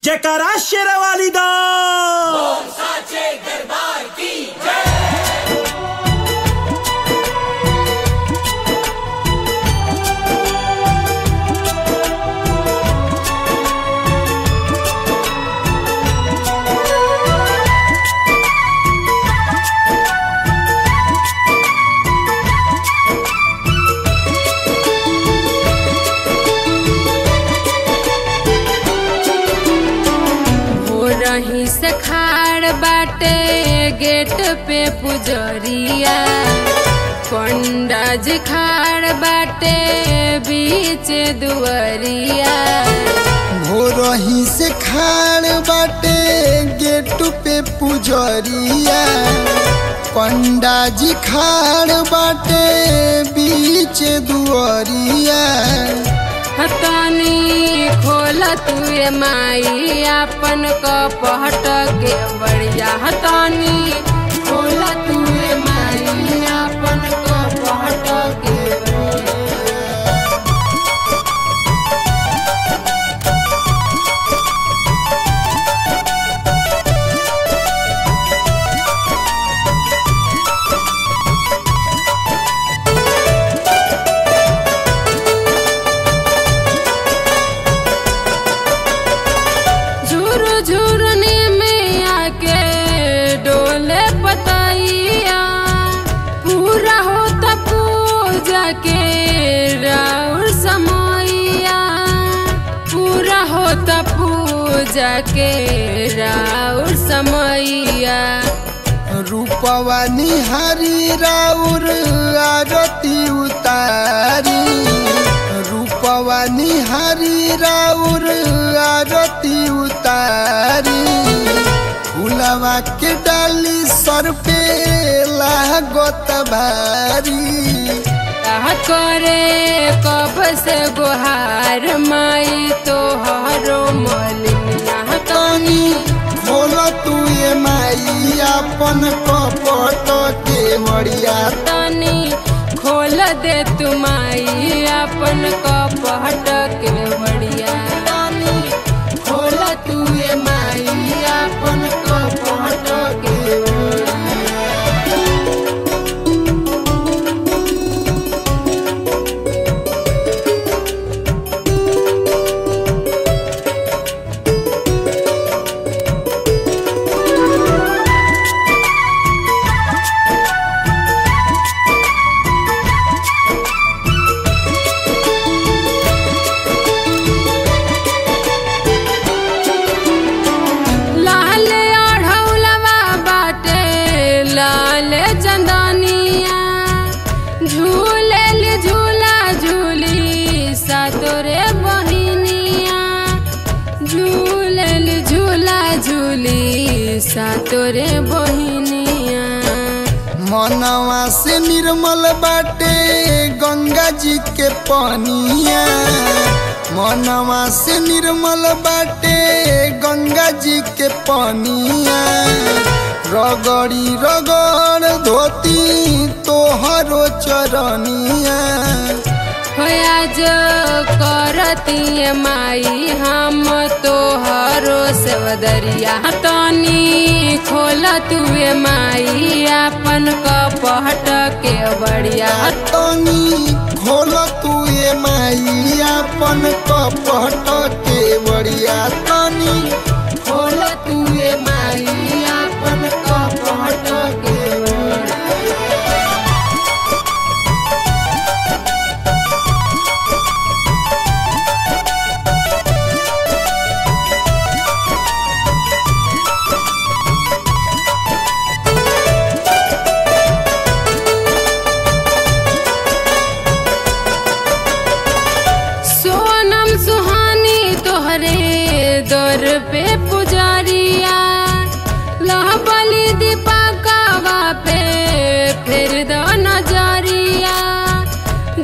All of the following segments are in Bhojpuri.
जयकारा शेरावाली दा साचे दरबार की जय। रही से खाड़ बाटे गेट पे पुजरिया, पंडा जी खाड़ बाटे बीच दुआरिया। हो रही से खाड़ बाटे गेट पे पुजरिया, पंडा जी खाड़ बाटे बीच दुआरिया। हतानी खोल तुए माई अपन कपहट के बढ़िया, हतानी खोल तुए माई अपन कपहट के बढ़िया। झुरने में आके डोले पताइया, पूरा होता पूजा के राउर समैया, पूरा होता पूजा के राउर समैया। रूपवा निहारी राउर आरती उतारी, रूपवा निहारी राउर आरती उतारी। फुलवा के डाली सर पे लागत भारी, करे कब से गुहार माई तोहरो मलिया। तनी खोल तू ये माई अपन कपट के मरिया। तनी खोल दे तू माई अपन कपट के बढ़िया। तनी खोल तू ये माई अपन कपट के बढ़िया। लाल चंदनिया झूले झूला झूली सातोरे बहिनिया, झूले झूला झूली सातोरे बहिनिया। मनवा से निर्मल बाटे गंगा जी के पानिया, मनवा से निर्मल बाटे गंगा जी के पानिया। रगड़ी रगड़ धोती तोहरो चरनिया, आज करती माई हम तोहरो सेवदरिया। तनी खोल तुए माई अपन कपहट के बढ़िया। तनी खोल तू ये माई अपन कपहट के बढ़िया। तनी खोल तुए माई अपन कपहट के बढ़िया। सोनम सुहानी तोहरे दर पे पुजारिया, लहबली दीपकवा पे फिर दो नजरिया,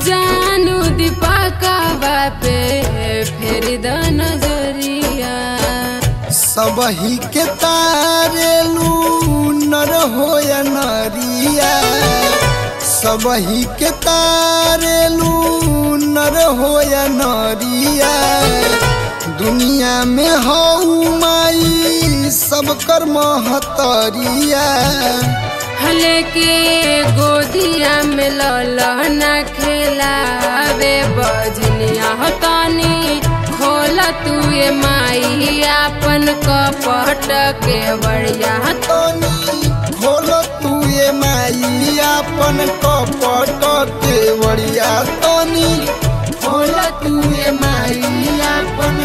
जानू दीपकवा पे फिर दो नजरिया। सबही के तारेलू नर हो या नरिया, सबही के तारेलू नर हो या नरिया। दुनिया में हऊ सब कर महतरिया हले के गोदिया में ललना खेलावे बजनिया होतानी खोल तू ये माई अपन कपट के बढ़िया तनी खोल तू ये माई अपन कपट के बढ़िया तनी खोल तू ये माई अपन